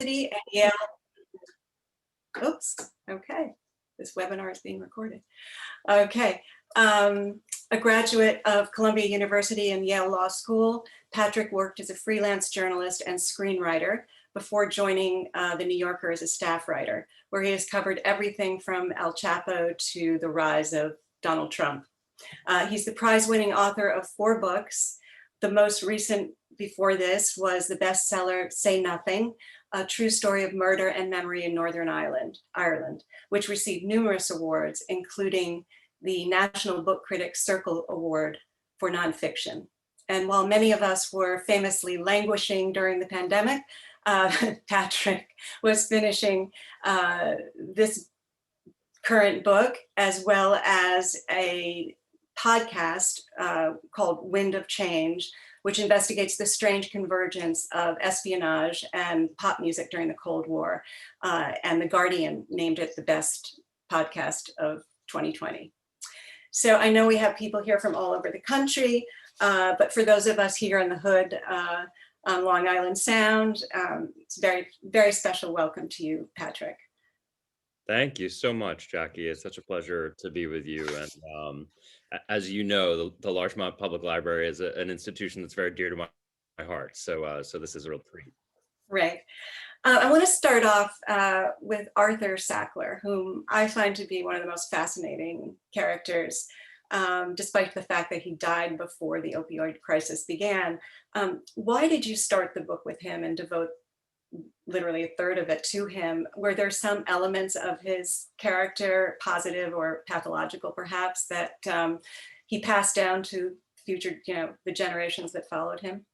University and Yale. Oops, okay. This webinar is being recorded. Okay. A graduate of Columbia University and Yale Law School, Patrick worked as a freelance journalist and screenwriter before joining The New Yorker as a staff writer, where he has covered everything from El Chapo to the rise of Donald Trump. He's the prize-winning author of 4 books. The most recent before this was the bestseller Say Nothing, a true story of murder and memory in Northern Ireland, which received numerous awards, including the National Book Critics Circle Award for nonfiction. And while many of us were famously languishing during the pandemic, Patrick was finishing this current book, as well as a podcast called Wind of Change, which investigates the strange convergence of espionage and pop music during the Cold War. And The Guardian named it the best podcast of 2020. So I know we have people here from all over the country, but for those of us here in the hood on Long Island Sound, it's a very, very special welcome to you, Patrick. Thank you so much, Jackie. It's such a pleasure to be with you. And as you know, the Larchmont Public Library is an institution that's very dear to my heart. So this is a real treat. Right. I want to start off with Arthur Sackler, whom I find to be one of the most fascinating characters, despite the fact that he died before the opioid crisis began. Why did you start the book with him and devote literally a third of it to him? Were there some elements of his character, positive or pathological perhaps, that he passed down to future, the generations that followed him?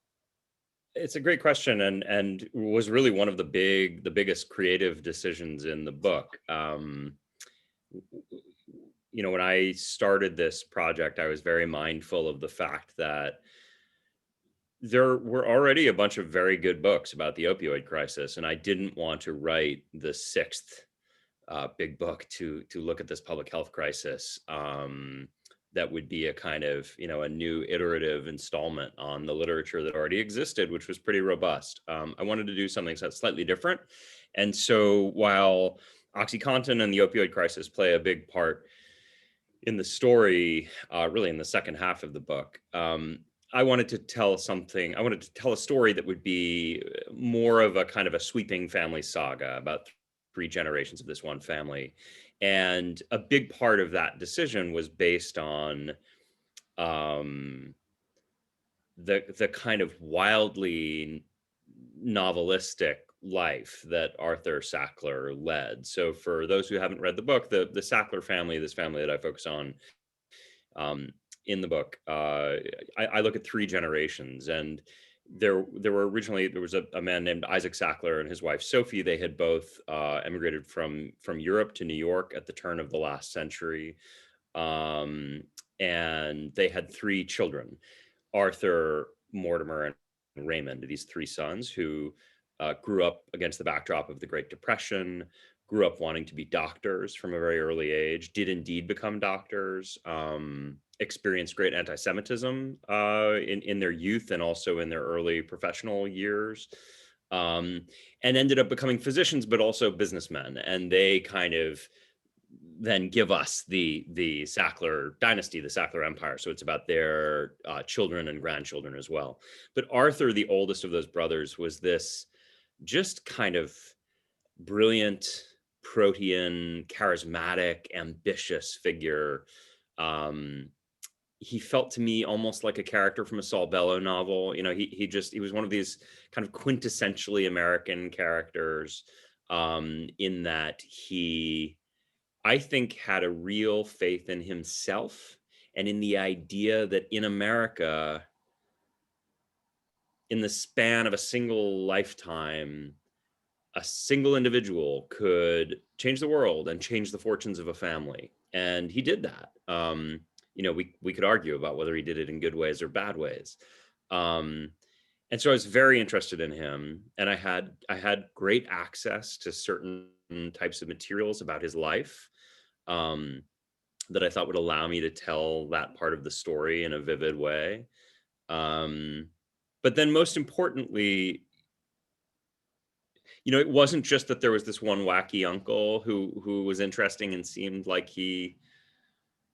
It's a great question, and was really one of the biggest creative decisions in the book. When I started this project, I was very mindful of the fact that there were already a bunch of very good books about the opioid crisis, and I didn't want to write the 6th big book to look at this public health crisis. That would be a kind of, a new iterative installment on the literature that already existed, which was pretty robust. I wanted to do something slightly different. And so while OxyContin and the opioid crisis play a big part in the story, really in the second half of the book, I wanted to tell a story that would be more of a kind of a sweeping family saga about 3 generations of this one family. And a big part of that decision was based on the kind of wildly novelistic life that Arthur Sackler led. So for those who haven't read the book, the Sackler family, this family that I focus on in the book, I look at 3 generations, and there was a man named Isaac Sackler and his wife Sophie. They had both emigrated from Europe to New York at the turn of the last century, and they had 3 children: Arthur, Mortimer, and Raymond. These 3 sons who grew up against the backdrop of the Great Depression, grew up wanting to be doctors from a very early age, did indeed become doctors, experienced great anti-Semitism in their youth and also in their early professional years, and ended up becoming physicians, but also businessmen. And they kind of then give us the Sackler Dynasty, the Sackler Empire. So it's about their children and grandchildren as well. But Arthur, the oldest of those brothers, was this just kind of brilliant, protean, charismatic, ambitious figure. He felt to me almost like a character from a Saul Bellow novel. He was one of these kind of quintessentially American characters, in that he, I think, had a real faith in himself and in the idea that in America, in the span of a single lifetime, a single individual could change the world and change the fortunes of a family. And he did that. We could argue about whether he did it in good ways or bad ways. And so I was very interested in him, and I had great access to certain types of materials about his life that I thought would allow me to tell that part of the story in a vivid way. But then most importantly, it wasn't just that there was this one wacky uncle who was interesting and seemed like he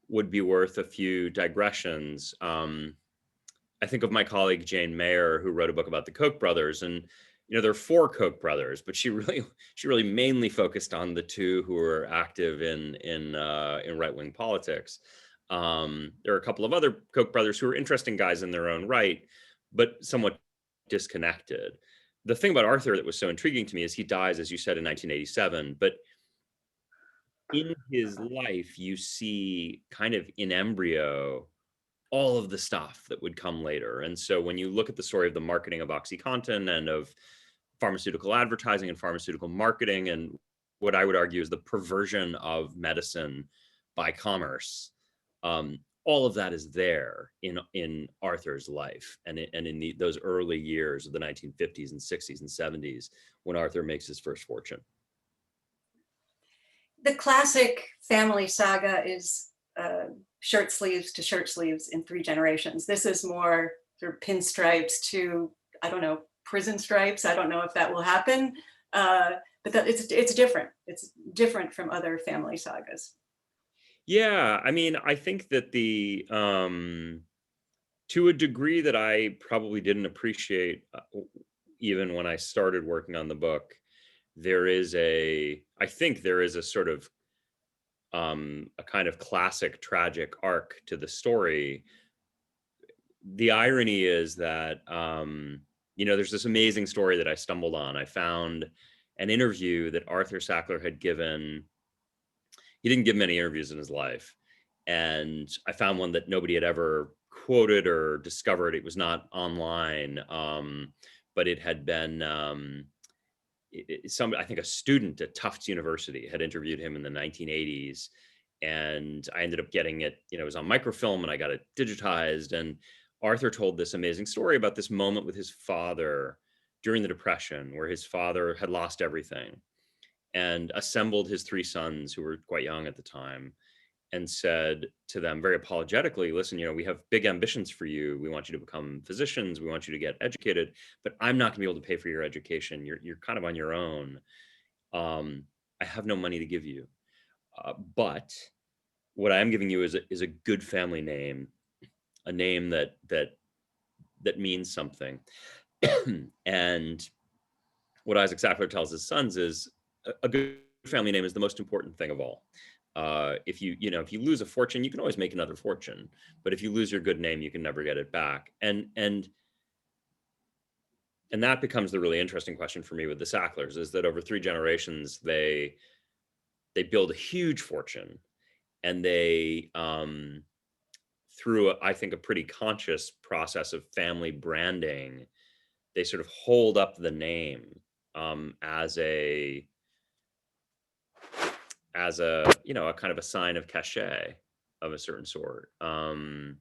would be worth a few digressions. I think of my colleague Jane Mayer, who wrote a book about the Koch brothers, and there are four Koch brothers, but she really mainly focused on the two who were active in right-wing politics. There are a couple of other Koch brothers who are interesting guys in their own right, but somewhat disconnected. The thing about Arthur that was so intriguing to me is he dies, as you said, in 1987, but in his life, you see kind of in embryo all of the stuff that would come later. And so when you look at the story of the marketing of OxyContin and of pharmaceutical advertising and pharmaceutical marketing, and what I would argue is the perversion of medicine by commerce, all of that is there in Arthur's life and in those early years of the 1950s and 60s and 70s when Arthur makes his first fortune. The classic family saga is shirt sleeves to shirt sleeves in 3 generations. This is more sort of pinstripes to, I don't know, prison stripes. I don't know if that will happen, but it's different. It's different from other family sagas. Yeah, I mean, I think that to a degree that I probably didn't appreciate even when I started working on the book, I think there is a sort of a kind of classic tragic arc to the story. The irony is that there's this amazing story that I stumbled on. I found an interview that Arthur Sackler had given. He didn't give many interviews in his life, and I found one that nobody had ever quoted or discovered. It was not online, but it had been I think a student at Tufts University had interviewed him in the 1980s, and I ended up getting it. It was on microfilm, and I got it digitized. And Arthur told this amazing story about this moment with his father during the Depression, where his father had lost everything and assembled his 3 sons, who were quite young at the time, and said to them very apologetically, listen, we have big ambitions for you. We want you to become physicians. We want you to get educated, but I'm not gonna be able to pay for your education. You're kind of on your own. I have no money to give you. But what I am giving you is a good family name, a name that means something. And what Isaac Sackler tells his sons is a good family name is the most important thing of all. If you lose a fortune, you can always make another fortune, but if you lose your good name, you can never get it back. And that becomes the really interesting question for me with the Sacklers, is that over 3 generations, they build a huge fortune, and they through I think a pretty conscious process of family branding, they sort of hold up the name as a a kind of a sign of cachet of a certain sort. And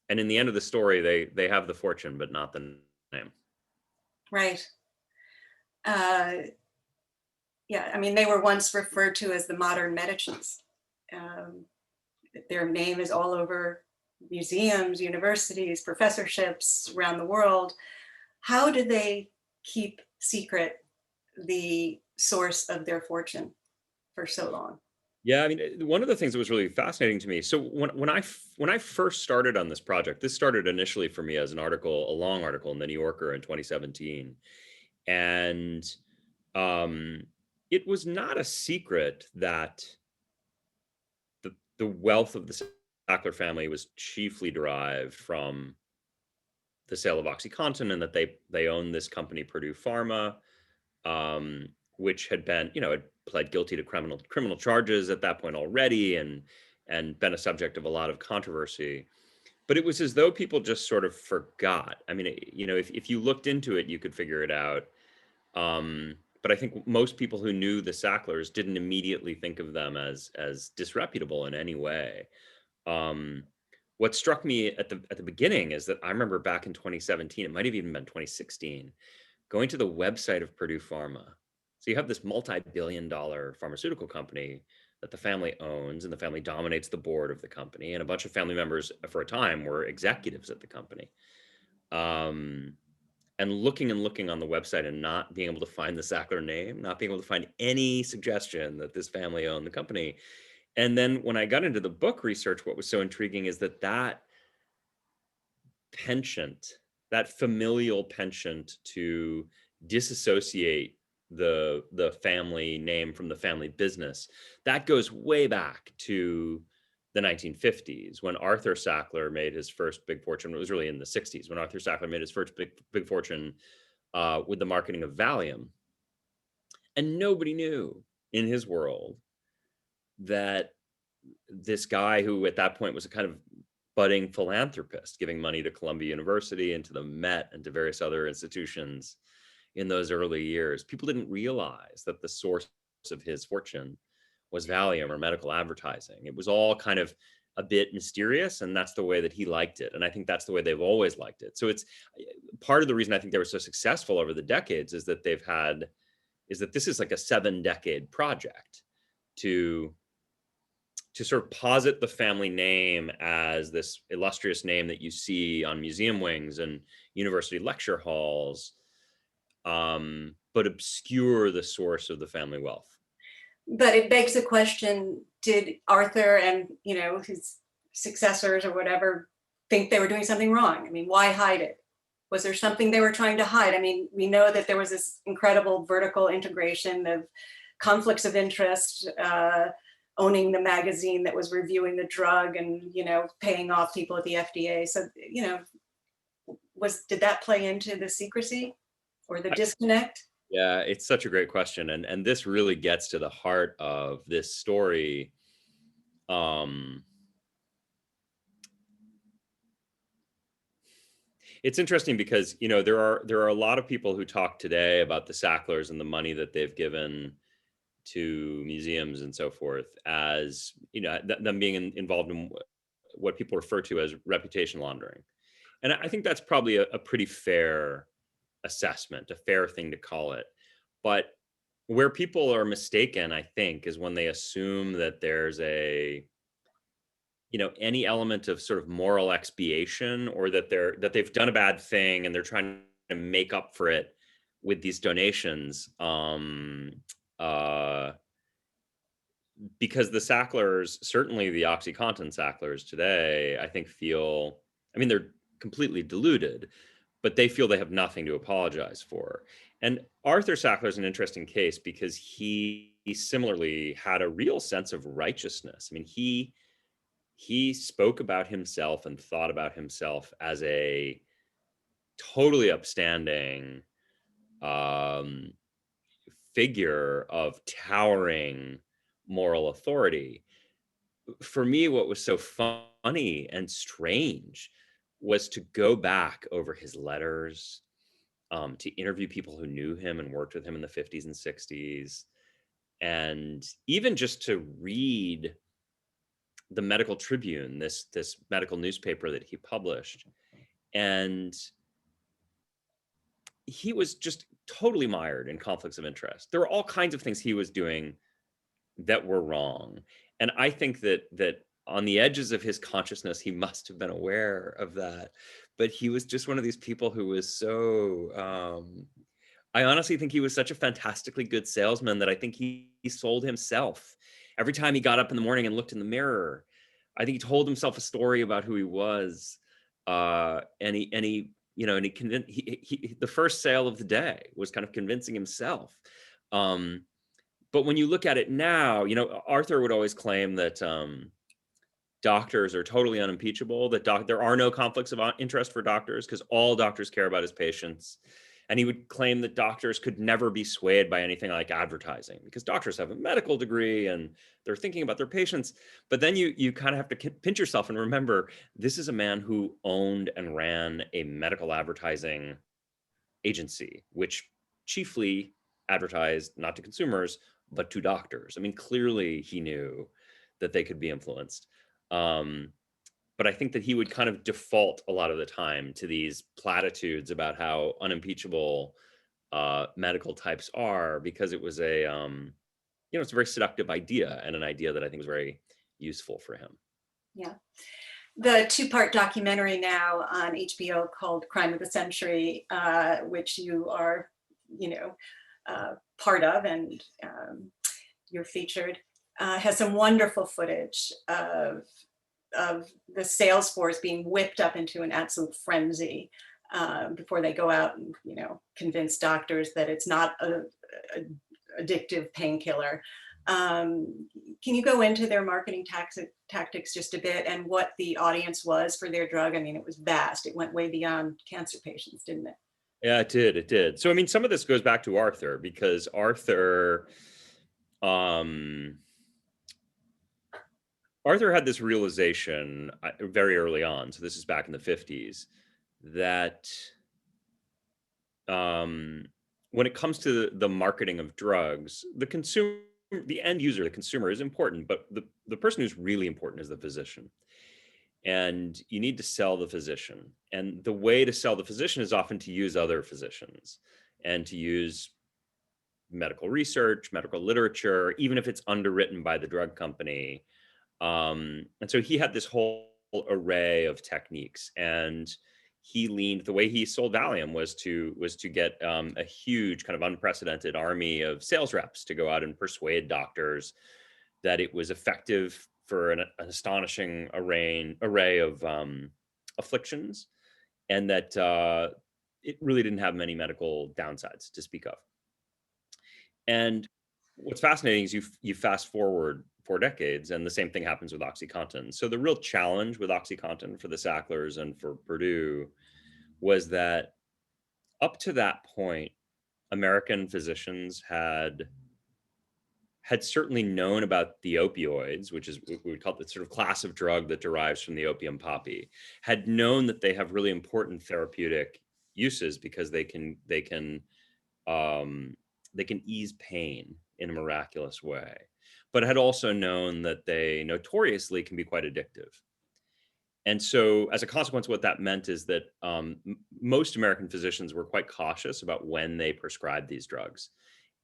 in the end of the story, they have the fortune, but not the name. Right. Yeah, I mean, they were once referred to as the modern Medici's. Their name is all over museums, universities, professorships around the world. How do they keep secret the source of their fortune for so long? Yeah, I mean, one of the things that was really fascinating to me. So when I first started on this project, this started initially for me as an article, a long article in the New Yorker in 2017, and it was not a secret that the wealth of the Sackler family was chiefly derived from the sale of OxyContin, and that they owned this company, Purdue Pharma, which had been, had pled guilty to criminal charges at that point already, and been a subject of a lot of controversy. But it was as though people just sort of forgot. I mean, if you looked into it, you could figure it out. But I think most people who knew the Sacklers didn't immediately think of them as disreputable in any way. What struck me at the beginning is that I remember back in 2017, it might have even been 2016, going to the website of Purdue Pharma. So you have this multi-billion-dollar pharmaceutical company that the family owns, and the family dominates the board of the company, and a bunch of family members for a time were executives at the company. and looking on the website and not being able to find the Sackler name, not being able to find any suggestion that this family owned the company. And then when I got into the book research, what was so intriguing is that penchant, that familial penchant to disassociate the family name from the family business, that goes way back to the 1950s when Arthur Sackler made his first big fortune. It was really in the 60s when Arthur Sackler made his first big fortune with the marketing of Valium. And nobody knew in his world that this guy, who at that point was a kind of budding philanthropist, giving money to Columbia University and to the Met and to various other institutions in those early years, people didn't realize that the source of his fortune was Valium or medical advertising. It was all kind of a bit mysterious, and that's the way that he liked it. And I think that's the way they've always liked it. So it's part of the reason I think they were so successful over the decades is that this is like a 7-decade project to sort of posit the family name as this illustrious name that you see on museum wings and university lecture halls, but obscure the source of the family wealth. But it begs the question, did Arthur and, his successors or whatever think they were doing something wrong? I mean, why hide it? Was there something they were trying to hide? I mean, we know that there was this incredible vertical integration of conflicts of interest, owning the magazine that was reviewing the drug and, paying off people at the FDA. So, did that play into the secrecy or the disconnect? Yeah, it's such a great question. And this really gets to the heart of this story. It's interesting because, there are a lot of people who talk today about the Sacklers and the money that they've given to museums and so forth as, them being involved in what people refer to as reputation laundering. And I think that's probably a pretty fair assessment, a fair thing to call it. But where people are mistaken, I think, is when they assume that there's any element of sort of moral expiation, or that they've done a bad thing and they're trying to make up for it with these donations. Because the Sacklers, certainly the OxyContin Sacklers today, I think they're completely deluded, but they feel they have nothing to apologize for. And Arthur Sackler is an interesting case because he similarly had a real sense of righteousness. I mean, he spoke about himself and thought about himself as a totally upstanding figure of towering moral authority. For me, what was so funny and strange was to go back over his letters, to interview people who knew him and worked with him in the 50s and 60s, and even just to read the Medical Tribune, this medical newspaper that he published. And he was just totally mired in conflicts of interest. There were all kinds of things he was doing that were wrong. And I think that on the edges of his consciousness, he must have been aware of that. But he was just one of these people who was so, I honestly think he was such a fantastically good salesman that I think he sold himself. Every time he got up in the morning and looked in the mirror, I think he told himself a story about who he was. And he the first sale of the day was kind of convincing himself. But when you look at it now, Arthur would always claim that doctors are totally unimpeachable, that there are no conflicts of interest for doctors because all doctors care about is patients. And he would claim that doctors could never be swayed by anything like advertising because doctors have a medical degree and they're thinking about their patients. But then you kind of have to pinch yourself and remember, this is a man who owned and ran a medical advertising agency, which chiefly advertised not to consumers, but to doctors. I mean, clearly he knew that they could be influenced. But I think that he would kind of default a lot of the time to these platitudes about how unimpeachable medical types are, because it was it's a very seductive idea, and an idea that I think was very useful for him. Yeah. the two-part documentary now on HBO called Crime of the Century, which you are, you know, part of, and you're featured, has some wonderful footage of the sales force being whipped up into an absolute frenzy before they go out and, you know, convince doctors that it's not a addictive painkiller. Can you go into their marketing tactics just a bit, and what the audience was for their drug? I mean, it was vast. It went way beyond cancer patients, didn't it? Yeah, it did. It did. So, I mean, some of this goes back to Arthur, because Arthur had this realization very early on. So this is back in the 50s, that when it comes to the marketing of drugs, the consumer, the end user, the consumer is important, but the person who's really important is the physician. And you need to sell the physician. And the way to sell the physician is often to use other physicians and to use medical research, medical literature, even if it's underwritten by the drug company. And so he had this whole array of techniques, and the way he sold Valium was to get a huge kind of unprecedented army of sales reps to go out and persuade doctors that it was effective for an astonishing array of afflictions, and that it really didn't have many medical downsides to speak of. And what's fascinating is you fast forward 4 decades, and the same thing happens with OxyContin. So the real challenge with OxyContin for the Sacklers and for Purdue was that up to that point, American physicians had certainly known about the opioids, which is what we would call the sort of class of drug that derives from the opium poppy, had known that they have really important therapeutic uses because they can ease pain in a miraculous way, but had also known that they notoriously can be quite addictive. And so as a consequence, what that meant is that most American physicians were quite cautious about when they prescribed these drugs,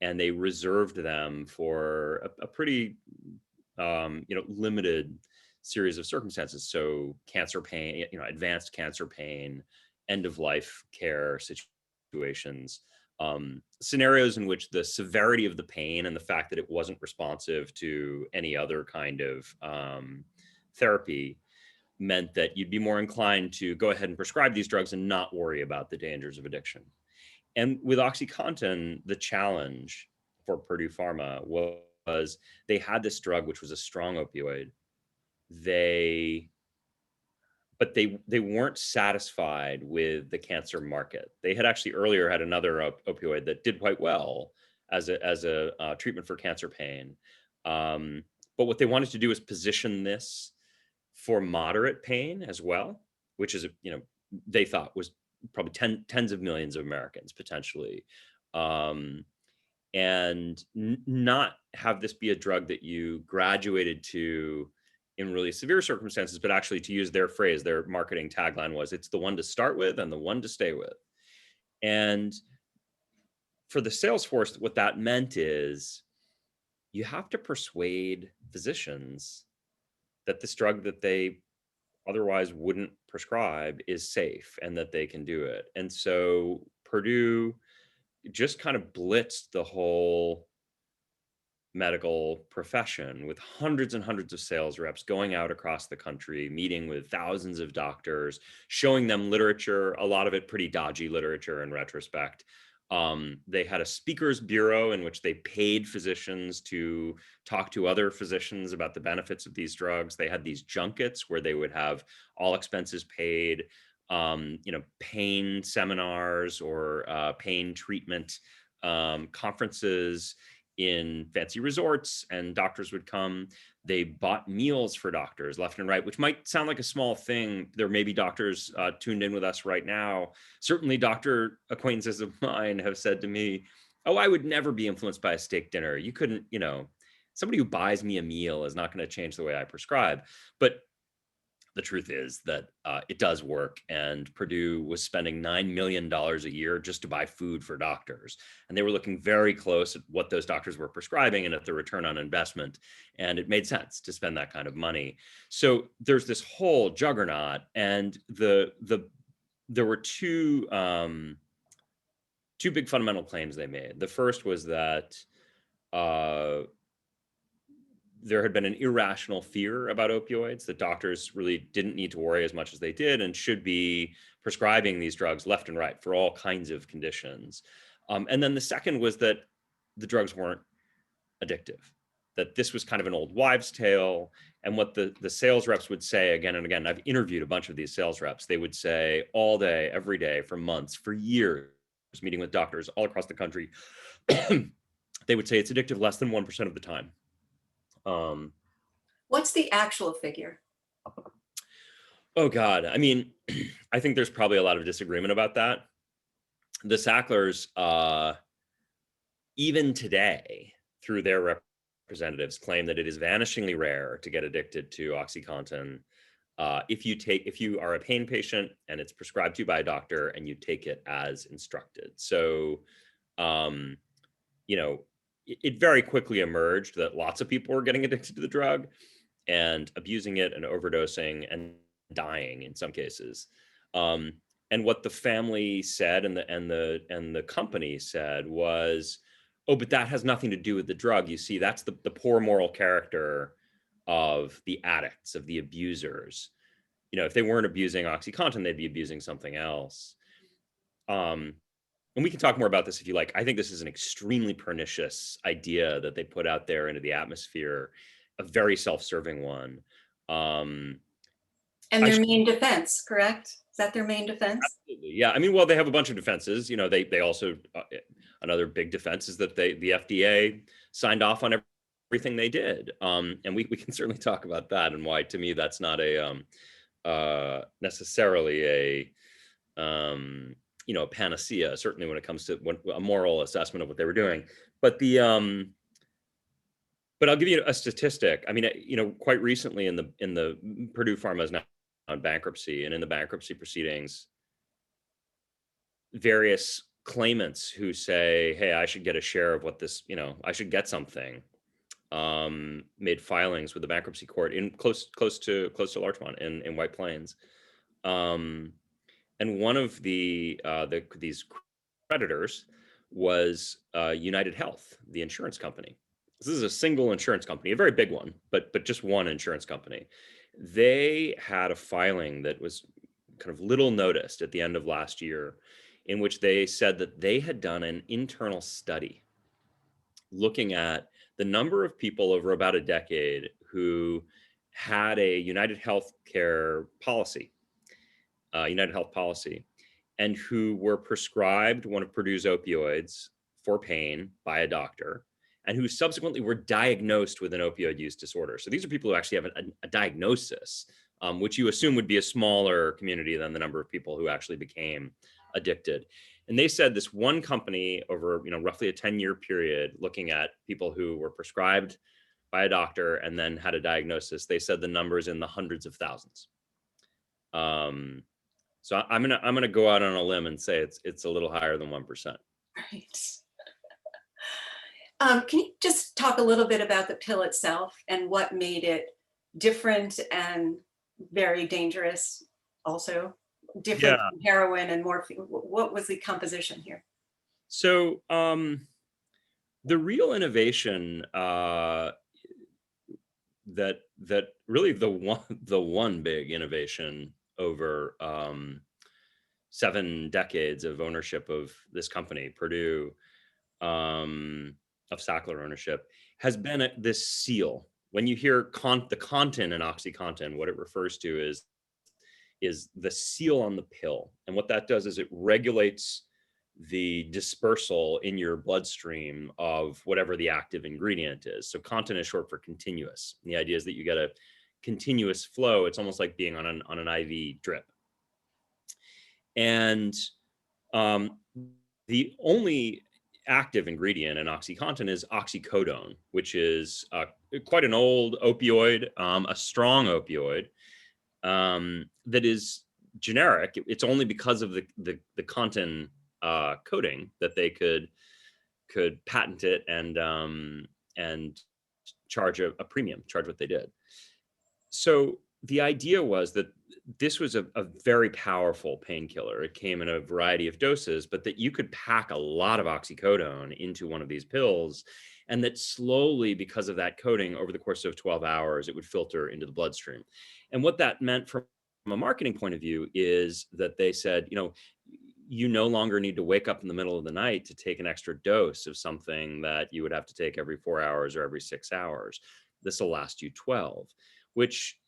and they reserved them for a pretty limited series of circumstances. So cancer pain, advanced cancer pain, end of life care situations, scenarios in which the severity of the pain and the fact that it wasn't responsive to any other kind of therapy meant that you'd be more inclined to go ahead and prescribe these drugs and not worry about the dangers of addiction. And with OxyContin, the challenge for Purdue Pharma was they had this drug, which was a strong opioid. But they weren't satisfied with the cancer market. They had actually earlier had another opioid that did quite well as a treatment for cancer pain. But what they wanted to do is position this for moderate pain as well, which is, they thought was probably tens of millions of Americans potentially, and not have this be a drug that you graduated to in really severe circumstances, but actually, to use their phrase, their marketing tagline was, it's the one to start with and the one to stay with. And for the sales force, what that meant is you have to persuade physicians that this drug that they otherwise wouldn't prescribe is safe and that they can do it. And so Purdue just kind of blitzed the whole medical profession with hundreds and hundreds of sales reps going out across the country, meeting with thousands of doctors, showing them literature, a lot of it pretty dodgy literature in retrospect. They had a speakers bureau in which they paid physicians to talk to other physicians about the benefits of these drugs. They had these junkets where they would have all expenses paid, pain seminars or pain treatment conferences in fancy resorts, and doctors would come. They bought meals for doctors left and right, which might sound like a small thing. There may be doctors tuned in with us right now. Certainly doctor acquaintances of mine have said to me, oh, I would never be influenced by a steak dinner. You couldn't, somebody who buys me a meal is not going to change the way I prescribe. But the truth is that it does work. And Purdue was spending $9 million a year just to buy food for doctors. And they were looking very close at what those doctors were prescribing and at the return on investment. And it made sense to spend that kind of money. So there's this whole juggernaut. And there were two big fundamental claims they made. The first was that there had been an irrational fear about opioids, that doctors really didn't need to worry as much as they did and should be prescribing these drugs left and right for all kinds of conditions. And then the second was that the drugs weren't addictive, that this was kind of an old wives' tale. And what the sales reps would say again and again, I've interviewed a bunch of these sales reps, they would say all day, every day, for months, for years, meeting with doctors all across the country, they would say it's addictive less than 1% of the time. What's the actual figure? Oh God, I mean, I think there's probably a lot of disagreement about that. The Sacklers, even today, through their representatives, claim that it is vanishingly rare to get addicted to OxyContin if you are a pain patient and it's prescribed to you by a doctor and you take it as instructed. So, it very quickly emerged that lots of people were getting addicted to the drug and abusing it and overdosing and dying in some cases. And what the family said and the company said was, oh, but that has nothing to do with the drug. You see, that's the poor moral character of the addicts, of the abusers. If they weren't abusing OxyContin, they'd be abusing something else. And we can talk more about this if you like. I think this is an extremely pernicious idea that they put out there into the atmosphere, a very self-serving one. And their main defense, correct? Is that their main defense? Absolutely. Yeah. I mean, well, they have a bunch of defenses. They also, another big defense is that the FDA signed off on everything they did. And we can certainly talk about that and why, to me, that's not necessarily a panacea, certainly when it comes to a moral assessment of what they were doing. But but I'll give you a statistic. I mean, quite recently in the Purdue Pharma is now on bankruptcy, and in the bankruptcy proceedings, various claimants who say, hey, I should get a share of what this, I should get something, made filings with the bankruptcy court in close to Larchmont in White Plains. And one of these creditors was United Health, the insurance company. This is a single insurance company, a very big one, but just one insurance company. They had a filing that was kind of little noticed at the end of last year, in which they said that they had done an internal study looking at the number of people over about a decade who had a United Health policy, and who were prescribed one of Purdue's opioids for pain by a doctor, and who subsequently were diagnosed with an opioid use disorder. So these are people who actually have a diagnosis, which you assume would be a smaller community than the number of people who actually became addicted. And they said this one company over roughly a 10-year period, looking at people who were prescribed by a doctor and then had a diagnosis, they said the numbers in the hundreds of thousands. So I'm gonna go out on a limb and say it's a little higher than 1%. Right. Can you just talk a little bit about the pill itself and what made it different and very dangerous, also different from heroin and morphine? What was the composition here? So the real innovation that really the one big innovation over 7 decades of ownership of this company, Purdue, of Sackler ownership, has been this seal. When you hear the contin in OxyContin, what it refers to is the seal on the pill. And what that does is it regulates the dispersal in your bloodstream of whatever the active ingredient is. So contin is short for continuous. And the idea is that you get a continuous flow. It's almost like being on an IV drip. And the only active ingredient in OxyContin is oxycodone, which is quite an old opioid, a strong opioid. that is generic. It's only because of the Contin coating that they could patent it and charge a premium, charge what they did. So the idea was that this was a very powerful painkiller. It came in a variety of doses, but that you could pack a lot of oxycodone into one of these pills, and that slowly, because of that coating, over the course of 12 hours, it would filter into the bloodstream. And what that meant from a marketing point of view is that they said, you no longer need to wake up in the middle of the night to take an extra dose of something that you would have to take every 4 hours or every 6 hours. This will last you 12, which,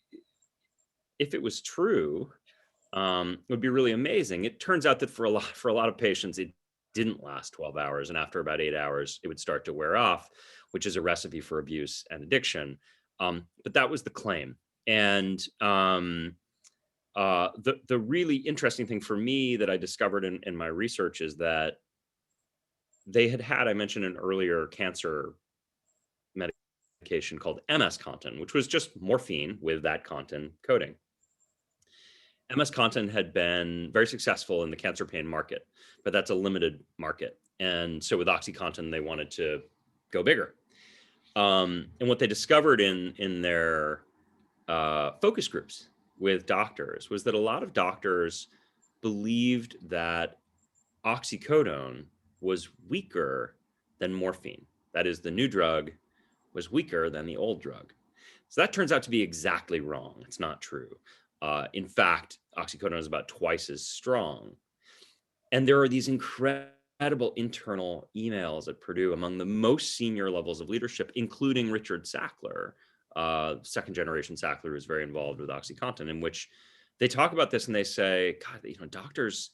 if it was true, would be really amazing. It turns out that for a lot of patients, it didn't last 12 hours. And after about 8 hours, it would start to wear off, which is a recipe for abuse and addiction. But that was the claim. And the really interesting thing for me that I discovered in my research is that they had I mentioned an earlier cancer medication called MS-Contin, which was just morphine with that Contin coating. MS-Contin had been very successful in the cancer pain market, but that's a limited market. And so with OxyContin, they wanted to go bigger. And what they discovered in their focus groups with doctors was that a lot of doctors believed that oxycodone was weaker than morphine. That is, the new drug was weaker than the old drug. So that turns out to be exactly wrong. It's not true. In fact, oxycodone is about twice as strong. And there are these incredible internal emails at Purdue among the most senior levels of leadership, including Richard Sackler, second generation Sackler, who's very involved with OxyContin, in which they talk about this and they say, God, doctors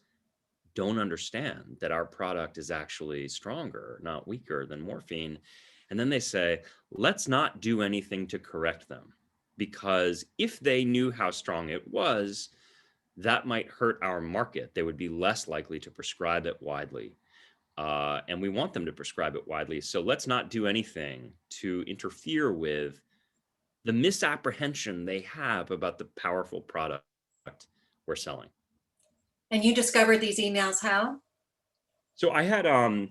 don't understand that our product is actually stronger, not weaker than morphine. And then they say, let's not do anything to correct them, because if they knew how strong it was, that might hurt our market. They would be less likely to prescribe it widely. And we want them to prescribe it widely. So let's not do anything to interfere with the misapprehension they have about the powerful product we're selling. And you discovered these emails how? So I had part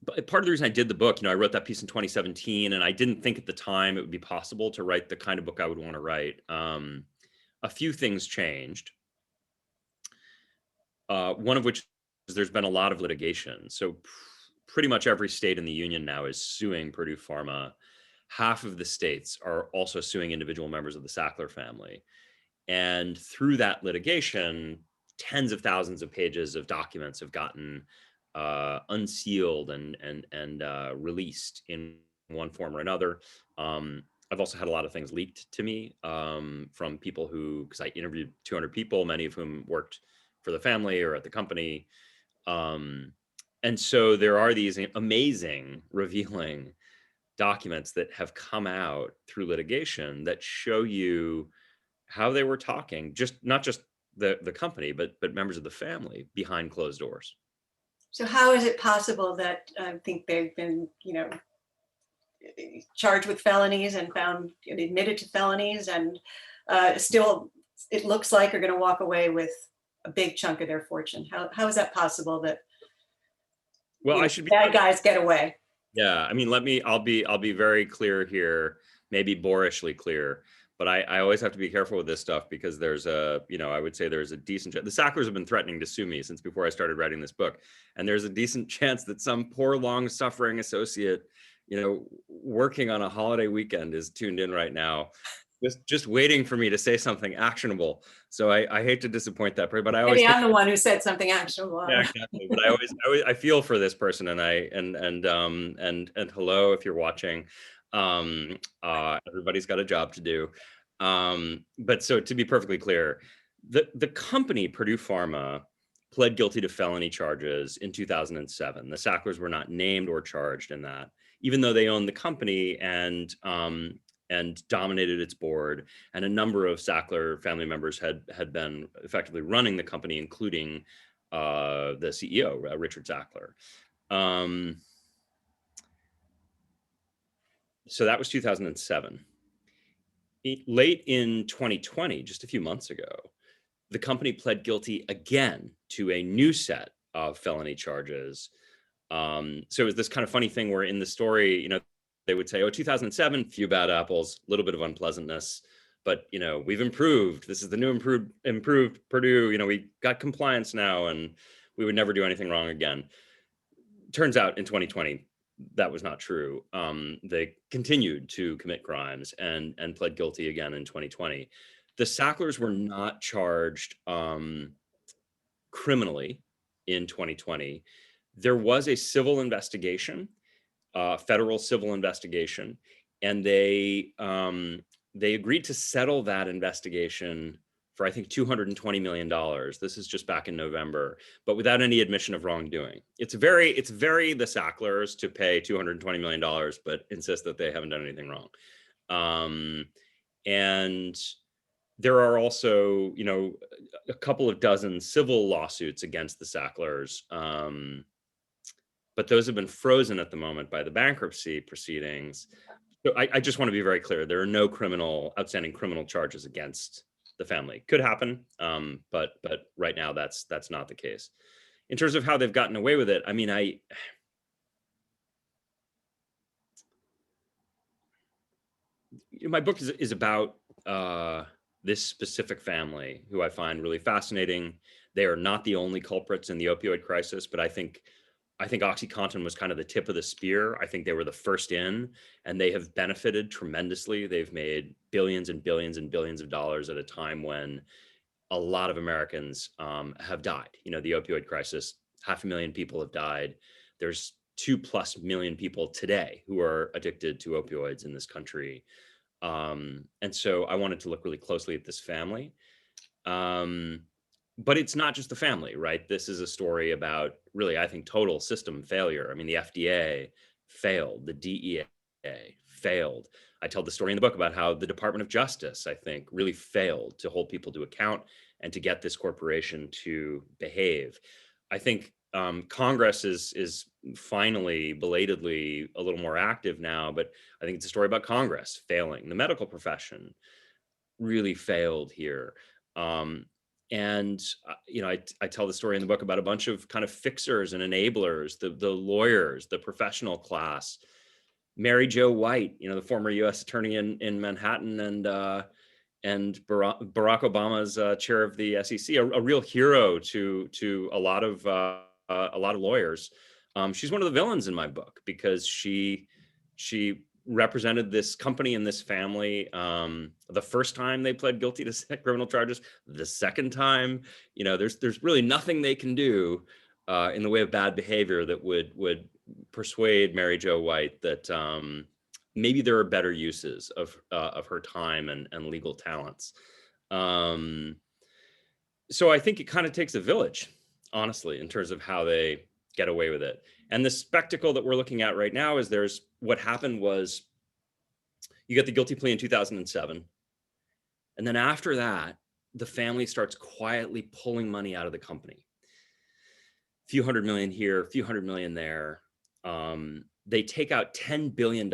of the reason I did the book, I wrote that piece in 2017, and I didn't think at the time it would be possible to write the kind of book I would want to write. A few things changed. One of which is there's been a lot of litigation. So pretty much every state in the union now is suing Purdue Pharma. Half of the states are also suing individual members of the Sackler family. And through that litigation, tens of thousands of pages of documents have gotten unsealed and released in one form or another. I've also had a lot of things leaked to me from people because I interviewed 200 people, many of whom worked for the family or at the company. And so there are these amazing, revealing documents that have come out through litigation that show you how they were talking, not just the company, but members of the family behind closed doors. So how is it possible that I think they've been, charged with felonies and found admitted to felonies, and still it looks like are going to walk away with a big chunk of their fortune? How is that possible that I should be bad guys get away? Yeah, I mean, I'll be very clear here, maybe boorishly clear, but I always have to be careful with this stuff because there's I would say there's a decent chance. The Sacklers have been threatening to sue me since before I started writing this book. And there's a decent chance that some poor, long suffering associate, working on a holiday weekend is tuned in right now, just waiting for me to say something actionable. So I hate to disappoint that, but I always Maybe I'm the one who said something actionable. Yeah, exactly. But I feel for this person, and hello, if you're watching. Everybody's got a job to do. But so to be perfectly clear, the company Purdue Pharma pled guilty to felony charges in 2007. The Sacklers were not named or charged in that, even though they owned the company and dominated its board, and a number of Sackler family members had been effectively running the company, including the CEO, Richard Sackler. So that was 2007. Late in 2020, just a few months ago, the company pled guilty again to a new set of felony charges. So it was this kind of funny thing where in the story, they would say, oh, 2007, few bad apples, a little bit of unpleasantness, but, we've improved. This is the new improved Purdue, we got compliance now and we would never do anything wrong again. Turns out in 2020, that was not true. They continued to commit crimes and pled guilty again in 2020. The Sacklers were not charged criminally in 2020. There was a civil investigation, federal civil investigation, and they agreed to settle that investigation for, I think, $220 million. This is just back in November, but without any admission of wrongdoing. It's very the Sacklers to pay $220 million, but insist that they haven't done anything wrong. And there are also, a couple of dozen civil lawsuits against the Sacklers, but those have been frozen at the moment by the bankruptcy proceedings. So I just want to be very clear. There are no outstanding criminal charges against the family. Could happen, but right now that's not the case. In terms of how they've gotten away with it, I mean, my book is about this specific family who I find really fascinating. They are not the only culprits in the opioid crisis, but I think OxyContin was kind of the tip of the spear. I think they were the first in, and they have benefited tremendously. They've made billions and billions and billions of dollars at a time when a lot of Americans have died. The opioid crisis, 500,000 people have died. There's 2+ million people today who are addicted to opioids in this country. And so I wanted to look really closely at this family. But it's not just the family, right? This is a story about really, I think, total system failure. I mean, the FDA failed, the DEA failed. I tell the story in the book about how the Department of Justice, I think, really failed to hold people to account and to get this corporation to behave. I think Congress is finally, belatedly, a little more active now, but I think it's a story about Congress failing. The medical profession really failed here. And I tell the story in the book about a bunch of kind of fixers and enablers, the lawyers, the professional class, Mary Jo White, the former U.S. attorney in Manhattan, and Barack Obama's chair of the SEC, a real hero to a lot of lawyers. She's one of the villains in my book because she represented this company and this family the first time they pled guilty to criminal charges. The second time, there's really nothing they can do in the way of bad behavior that would persuade Mary Jo White that maybe there are better uses of her time and legal talents. So I think it kind of takes a village, honestly, in terms of how they get away with it. And the spectacle that we're looking at right now is what happened was you get the guilty plea in 2007. And then after that, the family starts quietly pulling money out of the company. A few $100 million here, a few $100 million there. They take out $10 billion.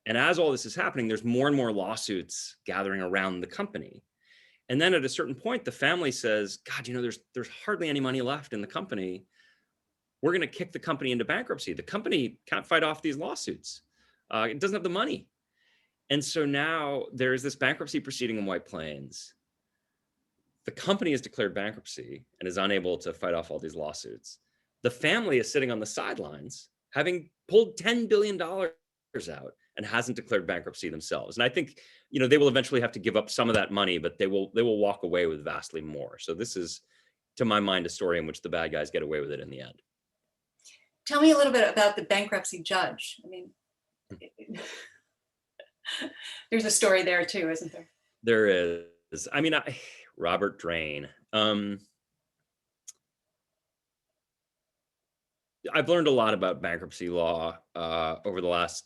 And as all this is happening, there's more and more lawsuits gathering around the company. And then at a certain point, the family says, God, there's hardly any money left in the company. We're going to kick the company into bankruptcy. The company can't fight off these lawsuits. It doesn't have the money. And so now there's this bankruptcy proceeding in White Plains. The company has declared bankruptcy and is unable to fight off all these lawsuits. The family is sitting on the sidelines, having pulled $10 billion out and hasn't declared bankruptcy themselves. And I think, they will eventually have to give up some of that money, but they will walk away with vastly more. So this is, to my mind, a story in which the bad guys get away with it in the end. Tell me a little bit about the bankruptcy judge. I mean, there's a story there too, isn't there? There is. I mean, Robert Drain. I've learned a lot about bankruptcy law over the last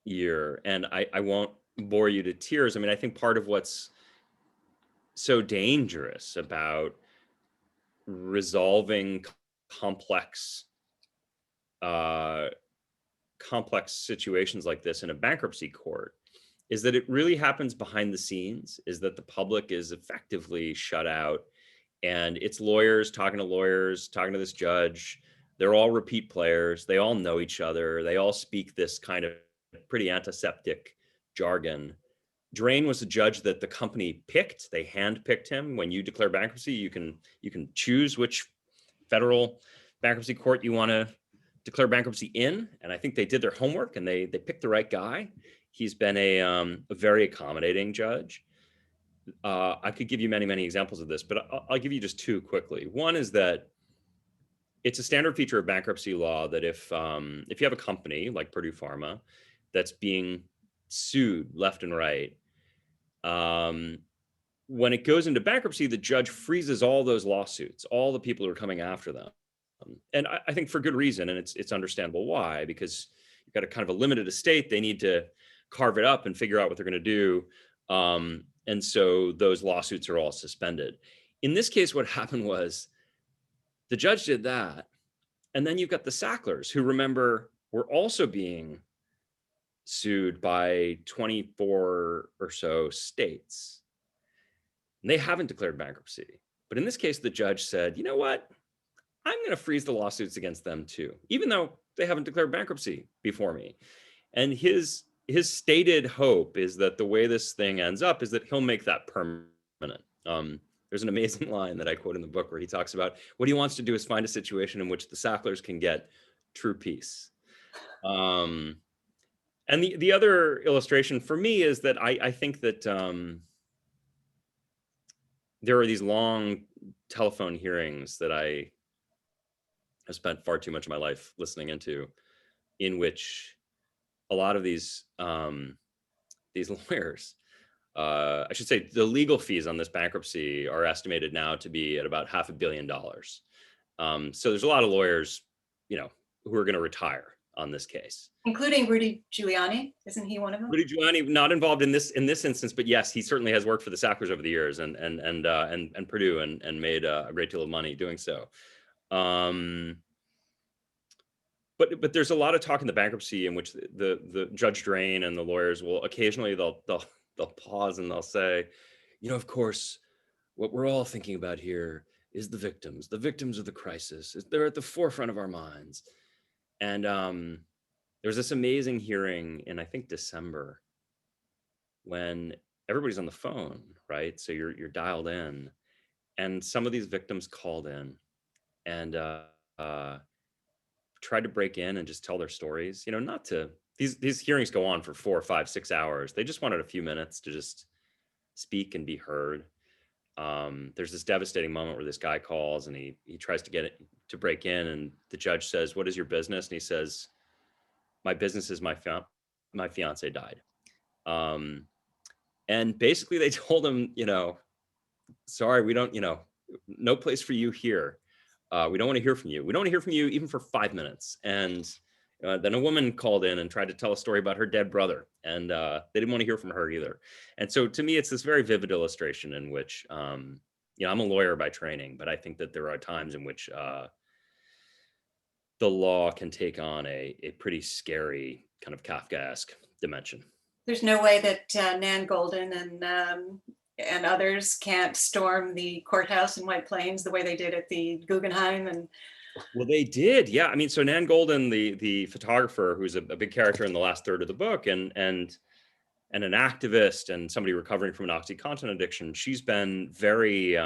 year, and I won't bore you to tears. I mean, I think part of what's so dangerous about resolving complex situations like this in a bankruptcy court is that it really happens behind the scenes, is that the public is effectively shut out, and it's lawyers, talking to this judge. They're all repeat players. They all know each other. They all speak this kind of pretty antiseptic jargon. Drain was a judge that the company picked. They handpicked him. When you declare bankruptcy, you can choose which federal bankruptcy court you want to declare bankruptcy in. And I think they did their homework and they picked the right guy. He's been a very accommodating judge. I could give you many, many examples of this, but I'll give you just two quickly. One is that it's a standard feature of bankruptcy law that if you have a company like Purdue Pharma that's being sued left and right, when it goes into bankruptcy, the judge freezes all those lawsuits, all the people who are coming after them. And I think for good reason, and it's understandable why, because you've got a kind of a limited estate. They need to carve it up and figure out what they're going to do. And so those lawsuits are all suspended. In this case, what happened was the judge did that. And then you've got the Sacklers, who, remember, were also being sued by 24 or so states. And they haven't declared bankruptcy. But in this case, the judge said, you know what? I'm going to freeze the lawsuits against them too, even though they haven't declared bankruptcy before me. And his stated hope is that the way this thing ends up is that he'll make that permanent. There's an amazing line that I quote in the book where he talks about what he wants to do is find a situation in which the Sacklers can get true peace. And the other illustration for me is that I think that there are these long telephone hearings that I have spent far too much of my life listening into, in which a lot of these lawyers, I should say, the legal fees on this bankruptcy are estimated now to be at about $500 million. So there's a lot of lawyers, who are going to retire on this case, including Rudy Giuliani. Isn't he one of them? Rudy Giuliani not involved in this instance, but yes, he certainly has worked for the Sacklers over the years and Purdue and made a great deal of money doing so. But there's a lot of talk in the bankruptcy in which the Judge Drain and the lawyers will occasionally they'll pause and they'll say, of course, what we're all thinking about here is the victims of the crisis. They're at the forefront of our minds. And there's this amazing hearing in, I think, December, when everybody's on the phone, right? So you're dialed in, and some of these victims called in and tried to break in and just tell their stories. These hearings go on for 4, 5, 6 hours. They just wanted a few minutes to just speak and be heard. There's this devastating moment where this guy calls and he tries to get it to break in, and the judge says, "What is your business?" And he says, "My business is my fiance died." And basically they told him, sorry, we don't, no place for you here. We don't want to hear from you. We don't want to hear from you even for 5 minutes. And then a woman called in and tried to tell a story about her dead brother, and they didn't want to hear from her either. And so to me, it's this very vivid illustration in which, I'm a lawyer by training, but I think that there are times in which the law can take on a pretty scary kind of Kafkaesque dimension. There's no way that Nan Golden and others can't storm the courthouse in White Plains the way they did at the Guggenheim. Well, they did, yeah. I mean, so Nan Golden, the photographer, who's a big character in the last third of the book, and an activist and somebody recovering from an OxyContin addiction, she's been very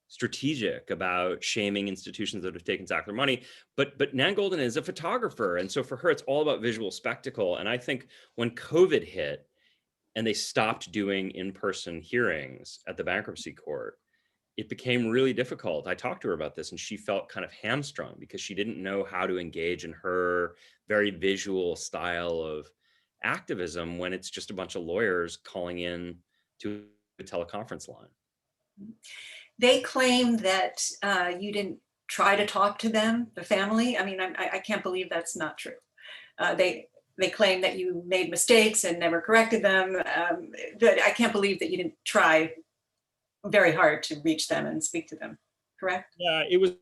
strategic about shaming institutions that have taken Sackler money. But Nan Golden is a photographer, and so for her, it's all about visual spectacle. And I think when COVID hit and they stopped doing in-person hearings at the bankruptcy court, it became really difficult. I talked to her about this, and she felt kind of hamstrung because she didn't know how to engage in her very visual style of activism when it's just a bunch of lawyers calling in to a teleconference line. They claim that you didn't try to talk to them, the family. I mean, I can't believe that's not true. They claim that you made mistakes and never corrected them. But I can't believe that you didn't try very hard to reach them and speak to them, correct? Yeah, it was,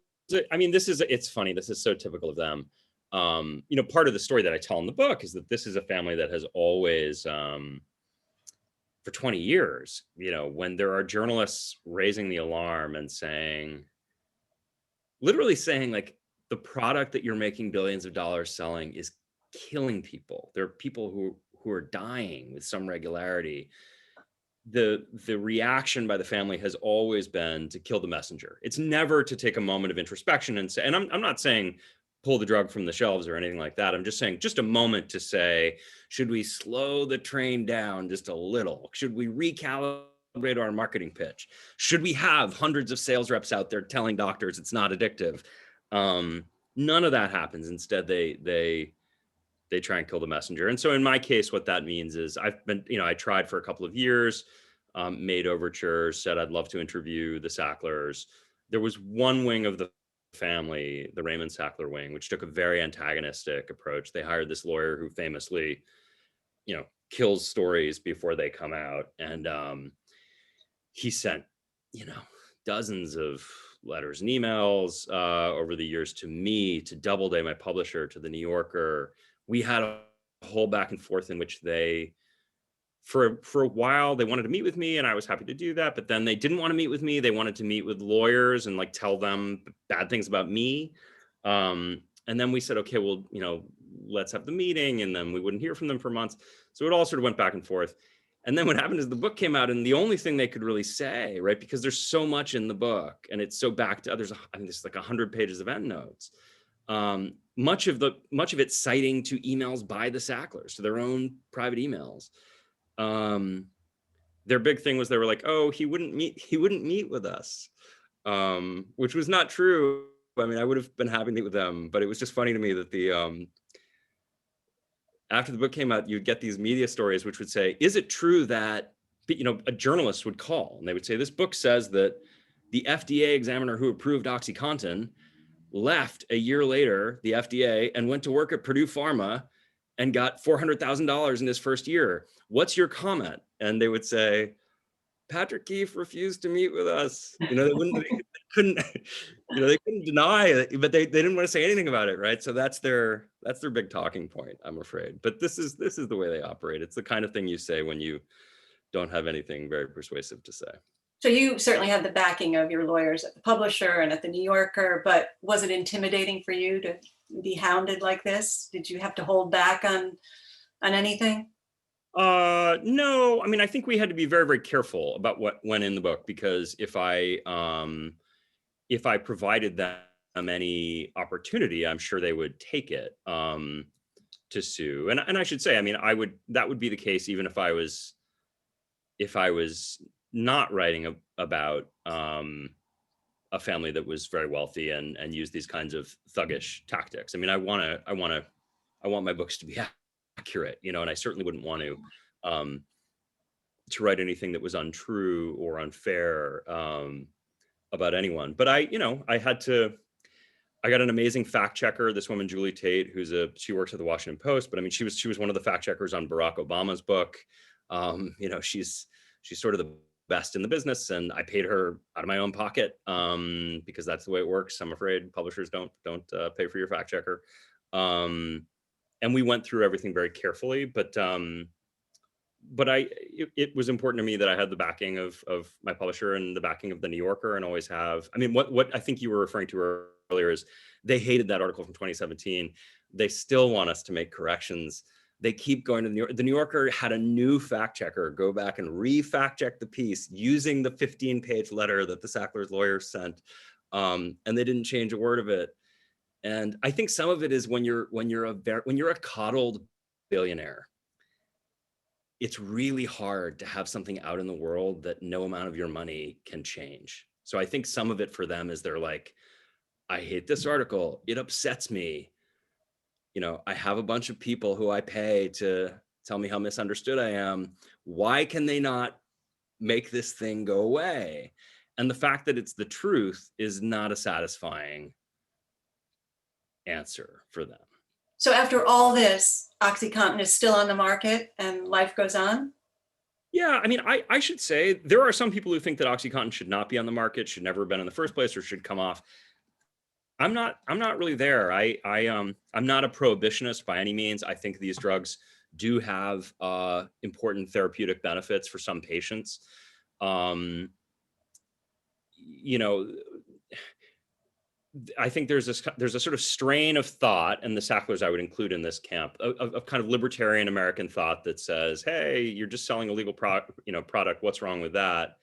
I mean, it's funny. This is so typical of them. Part of the story that I tell in the book is that this is a family that has always, for 20 years, when there are journalists raising the alarm and literally saying like, the product that you're making billions of dollars selling is killing people. There are people who are dying with some regularity. The reaction by the family has always been to kill the messenger. It's never to take a moment of introspection and say, and I'm not saying pull the drug from the shelves or anything like that. I'm just saying just a moment to say, should we slow the train down just a little? Should we recalibrate our marketing pitch? Should we have hundreds of sales reps out there telling doctors it's not addictive? None of that happens. Instead, they try and kill the messenger. And so in my case, what that means is I tried for a couple of years, made overtures, said I'd love to interview the Sacklers. There was one wing of the family, the Raymond Sackler wing, which took a very antagonistic approach. They hired this lawyer who famously, kills stories before they come out. And he sent, dozens of letters and emails over the years to me, to Doubleday, my publisher, to the New Yorker. We had a whole back and forth in which they, for a while, they wanted to meet with me and I was happy to do that. But then they didn't want to meet with me. They wanted to meet with lawyers and like tell them bad things about me. And then we said, okay, well, let's have the meeting. And then we wouldn't hear from them for months. So it all sort of went back and forth. And then what happened is the book came out and the only thing they could really say, right, because there's so much in the book and it's so backed up, there's like 100 pages of endnotes. Much of it citing to emails by the Sacklers, to their own private emails. Their big thing was they were like, oh, he wouldn't meet with us, which was not true. I mean, I would have been happy to meet with them, but it was just funny to me that after the book came out, you'd get these media stories which would say, is it true that, a journalist would call and they would say, this book says that the FDA examiner who approved OxyContin left a year later, the FDA, and went to work at Purdue Pharma and got $400,000 in his first year. What's your comment? And they would say, Patrick Keefe refused to meet with us. They couldn't deny it, but they didn't want to say anything about it, right? So that's their big talking point, I'm afraid. But this is the way they operate. It's the kind of thing you say when you don't have anything very persuasive to say. So you certainly had the backing of your lawyers at the publisher and at the New Yorker, but was it intimidating for you to be hounded like this? Did you have to hold back on anything? No, I mean, I think we had to be very, very careful about what went in the book, because if I provided them any opportunity, I'm sure they would take it to sue. And I should say, I mean, that would be the case even if I was not writing about a family that was very wealthy and used these kinds of thuggish tactics. I mean, I want my books to be accurate, and I certainly wouldn't want to write anything that was untrue or unfair about anyone. But I got an amazing fact checker, this woman, Julie Tate, she works at the Washington Post, but I mean, she was one of the fact checkers on Barack Obama's book. She's sort of the best in the business, and I paid her out of my own pocket because that's the way it works. I'm afraid publishers don't pay for your fact checker. And we went through everything very carefully, but it was important to me that I had the backing of my publisher and the backing of the New Yorker, and always have. I mean, what I think you were referring to earlier is they hated that article from 2017. They still want us to make corrections. They keep going to the New Yorker. The New Yorker had a new fact checker go back and re-fact check the piece using the 15-page letter that the Sacklers lawyers sent, and they didn't change a word of it. And I think some of it is when you're a coddled billionaire, it's really hard to have something out in the world that no amount of your money can change. So I think some of it for them is they're like, I hate this article. It upsets me. I have a bunch of people who I pay to tell me how misunderstood I am. Why can they not make this thing go away? And the fact that it's the truth is not a satisfying answer for them. So after all this, OxyContin is still on the market and life goes on? Yeah, I mean, I should say there are some people who think that OxyContin should not be on the market, should never have been in the first place, or should come off. I'm not really there. I'm not a prohibitionist by any means. I think these drugs do have important therapeutic benefits for some patients. Um, you know, I think there's a sort of strain of thought, and the Sacklers I would include in this camp, of kind of libertarian American thought that says, "Hey, you're just selling a legal product. What's wrong with that?"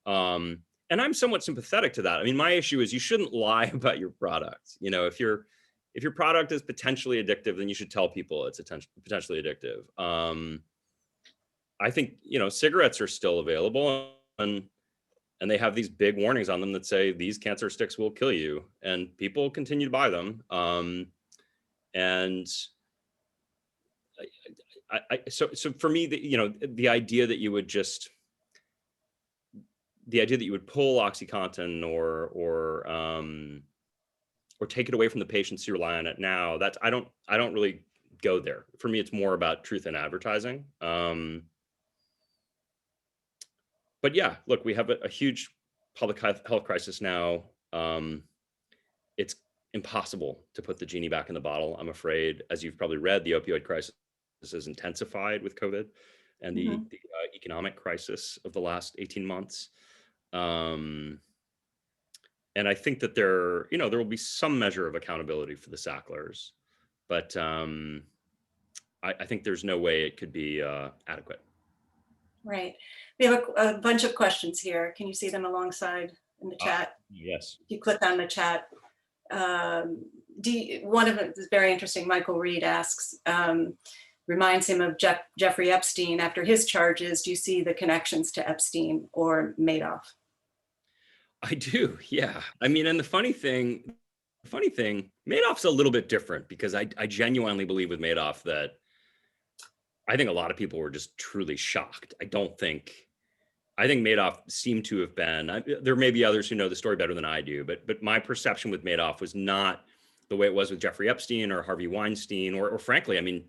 And I'm somewhat sympathetic to that. I mean, my issue is you shouldn't lie about your product. You know, if your product is potentially addictive, then you should tell people it's potentially addictive. I think cigarettes are still available, and they have these big warnings on them that say these cancer sticks will kill you, and people continue to buy them. And so for me, the idea that you would pull OxyContin or take it away from the patients who rely on it now, I don't really go there. For me, it's more about truth in advertising. But yeah, look, we have a huge public health crisis now. It's impossible to put the genie back in the bottle, I'm afraid. As you've probably read, the opioid crisis has intensified with COVID and the economic crisis of the last 18 months. And I think that there will be some measure of accountability for the Sacklers, but I think there's no way it could be adequate. Right. We have a bunch of questions here. Can you see them alongside in the chat? Yes. If you click on the chat, one of them is very interesting. Michael Reed asks, reminds him of Jeffrey Epstein after his charges. Do you see the connections to Epstein or Madoff? I do, yeah. I mean, and the funny thing, Madoff's a little bit different because I genuinely believe with Madoff that I think a lot of people were just truly shocked. I think Madoff seemed to have been, there may be others who know the story better than I do, but my perception with Madoff was not the way it was with Jeffrey Epstein or Harvey Weinstein, or frankly, I mean,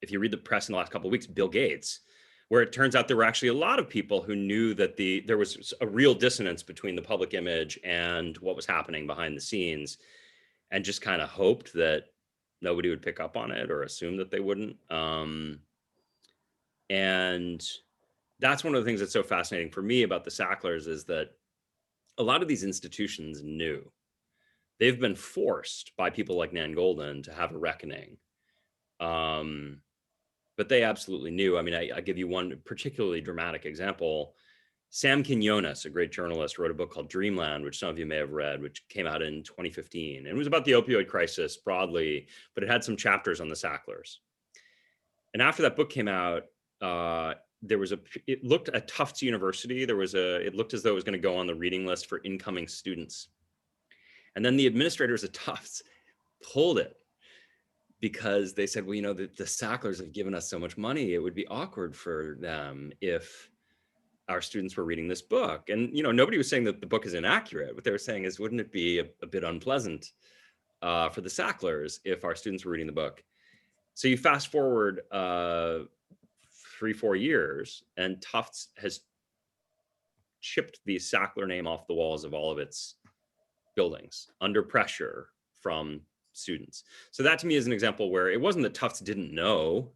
if you read the press in the last couple of weeks, Bill Gates, where it turns out there were actually a lot of people who knew that there was a real dissonance between the public image and what was happening behind the scenes, and just kind of hoped that nobody would pick up on it or assume that they wouldn't. And that's one of the things that's so fascinating for me about the Sacklers is that a lot of these institutions knew. They've been forced by people like Nan Golden to have a reckoning. But they absolutely knew. I mean, I give you one particularly dramatic example. Sam Quinones, a great journalist, wrote a book called Dreamland, which some of you may have read, which came out in 2015. And it was about the opioid crisis broadly, but it had some chapters on the Sacklers. And after that book came out, it looked at Tufts University. It looked as though it was going to go on the reading list for incoming students. And then the administrators at Tufts pulled it because they said, well, the Sacklers have given us so much money. It would be awkward for them if our students were reading this book. And, nobody was saying that the book is inaccurate. What they were saying is, wouldn't it be a bit unpleasant for the Sacklers if our students were reading the book? So you fast forward 3-4 years, and Tufts has chipped the Sackler name off the walls of all of its buildings under pressure from students. So that to me is an example where it wasn't that Tufts didn't know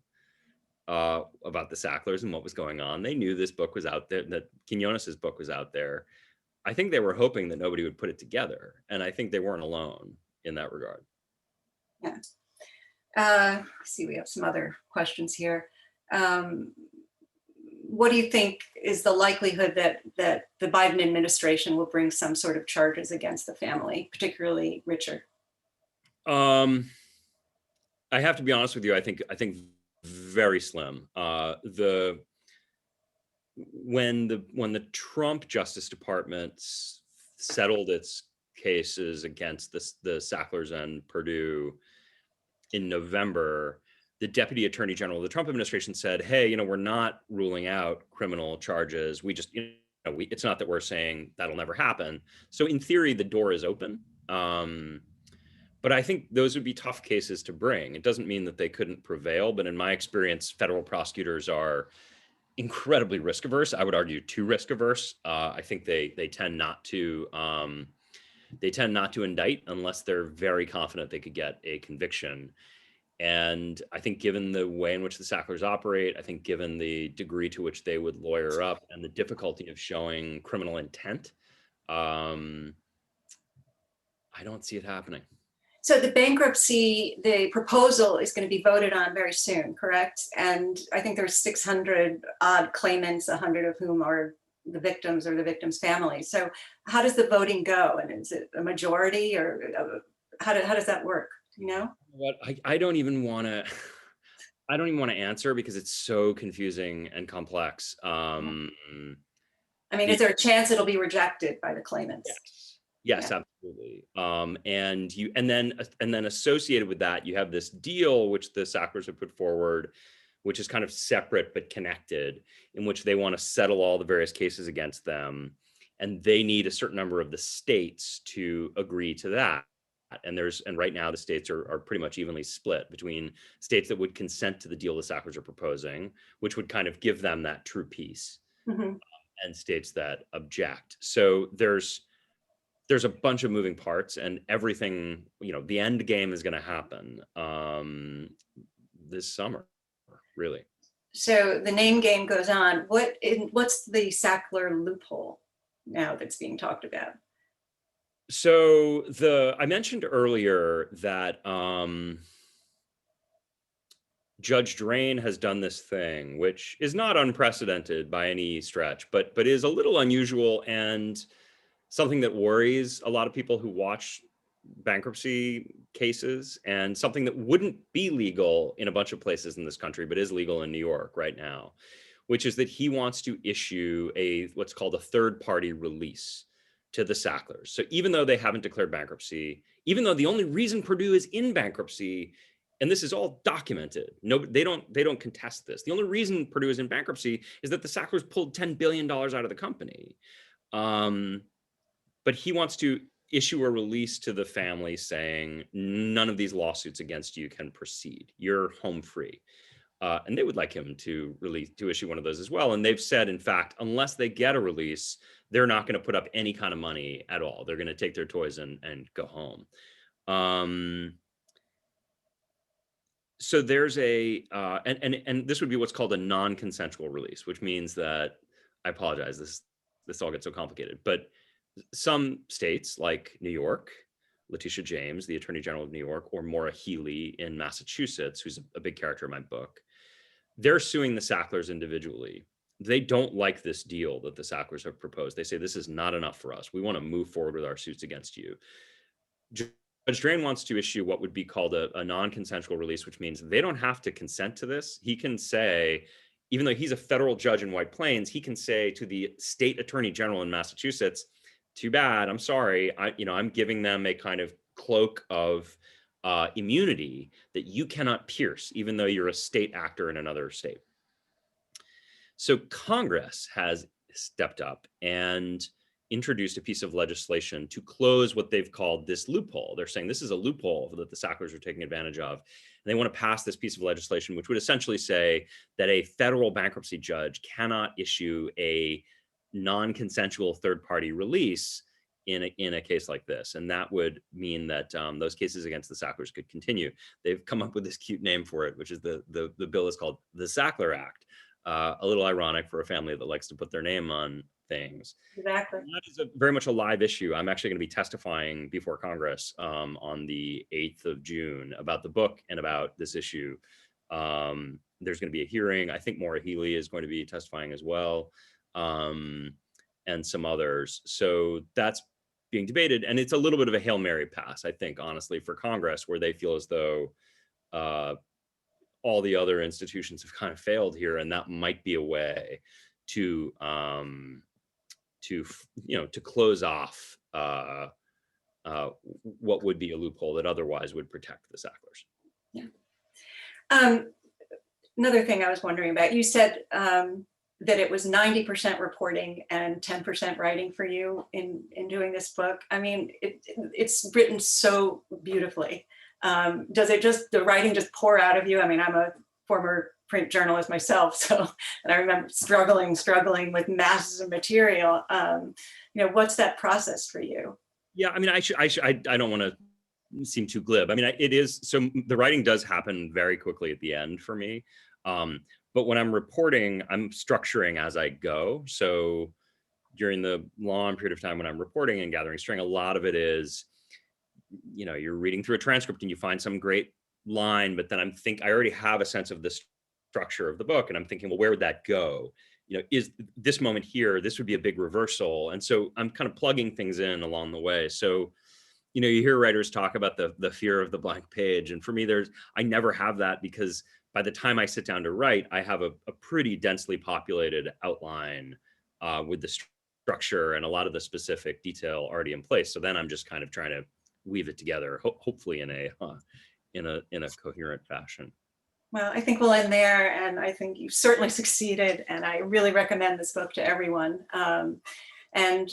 about the Sacklers and what was going on. They knew this book was out there, that Quinones's book was out there. I think they were hoping that nobody would put it together. And I think they weren't alone in that regard. Yeah. See, we have some other questions here. What do you think is the likelihood that the Biden administration will bring some sort of charges against the family, particularly Richard? I have to be honest with you. I think very slim. When the Trump Justice Department settled its cases against the Sacklers and Purdue in November, the Deputy Attorney General of the Trump administration said, hey, we're not ruling out criminal charges. We just, it's not that we're saying that'll never happen. So in theory, the door is open. But I think those would be tough cases to bring. It doesn't mean that they couldn't prevail, but in my experience, federal prosecutors are incredibly risk averse. I would argue too risk averse. I think they tend not to They tend not to indict unless they're very confident they could get a conviction. And I think given the way in which the Sacklers operate, I think given the degree to which they would lawyer up and the difficulty of showing criminal intent, I don't see it happening. So the proposal is going to be voted on very soon, correct? And I think there's 600 odd claimants, 100 of whom are the victims or the victims' families. So how does the voting go? And is it a majority, or how does that work? Do you know? What I don't even want to. I don't even want to answer because it's so confusing and complex. I mean, is there a chance it'll be rejected by the claimants? Yes, Yeah. absolutely. And then associated with that, you have this deal which the Sacklers have put forward, which is kind of separate but connected, in which they want to settle all the various cases against them, and they need a certain number of the states to agree to that. And right now the states are pretty much evenly split between states that would consent to the deal the Sacklers are proposing, which would kind of give them that true peace, Mm-hmm. and states that object. So there's a bunch of moving parts, and everything, the end game is going to happen this summer, really. So the name game goes on. What's the Sackler loophole now that's being talked about? So I mentioned earlier that Judge Drain has done this thing, which is not unprecedented by any stretch, but is a little unusual and something that worries a lot of people who watch bankruptcy cases, and something that wouldn't be legal in a bunch of places in this country, but is legal in New York right now, which is that he wants to issue what's called a third-party release to the Sacklers. So even though they haven't declared bankruptcy, even though the only reason Purdue is in bankruptcy, and this is all documented, they don't contest this. The only reason Purdue is in bankruptcy is that the Sacklers pulled $10 billion out of the company. But he wants to issue a release to the family saying, none of these lawsuits against you can proceed. You're home free. And they would like him to issue one of those as well. And they've said, in fact, unless they get a release, they're not going to put up any kind of money at all. They're going to take their toys and go home. So there's and this would be what's called a non-consensual release, which means that, I apologize, this all gets so complicated, but some states like New York, Letitia James, the Attorney General of New York, or Maura Healey in Massachusetts, who's a big character in my book, they're suing the Sacklers individually. They don't like this deal that the Sacklers have proposed. They say, this is not enough for us. We want to move forward with our suits against you. Judge Drain wants to issue what would be called a non-consensual release, which means they don't have to consent to this. He can say, even though he's a federal judge in White Plains, he can say to the state attorney general in Massachusetts, too bad, I'm sorry, I'm giving them a kind of cloak of immunity that you cannot pierce, even though you're a state actor in another state. So Congress has stepped up and introduced a piece of legislation to close what they've called this loophole. They're saying this is a loophole that the Sacklers are taking advantage of. And they want to pass this piece of legislation, which would essentially say that a federal bankruptcy judge cannot issue a non-consensual third-party release in a case like this. And that would mean that those cases against the Sacklers could continue. They've come up with this cute name for it, which is the bill is called the Sackler Act. A little ironic for a family that likes to put their name on things. Exactly. And that is very much a live issue. I'm actually going to be testifying before Congress on the 8th of June about the book and about this issue. There's going to be a hearing. I think Maura Healey is going to be testifying as well, and some others. So that's being debated. And it's a little bit of a Hail Mary pass, I think, honestly, for Congress, where they feel as though all the other institutions have kind of failed here. And that might be a way to close off what would be a loophole that otherwise would protect the Sacklers. Yeah. Another thing I was wondering about, you said that it was 90% reporting and 10% writing for you in doing this book. I mean, it's written so beautifully. Does the writing just pour out of you? I mean, I'm a former print journalist myself, and I remember struggling with masses of material. What's that process for you? Yeah, I mean, I don't want to seem too glib. I mean, it is, so the writing does happen very quickly at the end for me. But when I'm reporting, I'm structuring as I go. So during the long period of time when I'm reporting and gathering string, a lot of it is, you're reading through a transcript and you find some great line, but then I already have a sense of the structure of the book, and I'm thinking, well, where would that go? Is this moment here, this would be a big reversal. And so I'm kind of plugging things in along the way. So, you hear writers talk about the fear of the blank page. And for me, I never have that, because by the time I sit down to write, I have a pretty densely populated outline with the structure and a lot of the specific detail already in place. So then I'm just kind of trying to weave it together, hopefully in a coherent fashion. Well, I think we'll end there, and I think you've certainly succeeded, and I really recommend this book to everyone. And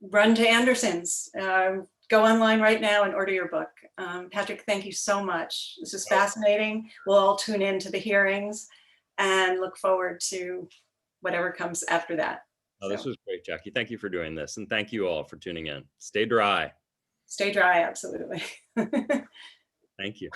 run to Anderson's. Go online right now and order your book. Patrick, thank you so much. This is fascinating. We'll all tune in to the hearings and look forward to whatever comes after that. Oh, this was great, Jackie. Thank you for doing this. And thank you all for tuning in. Stay dry. Stay dry, absolutely. Thank you.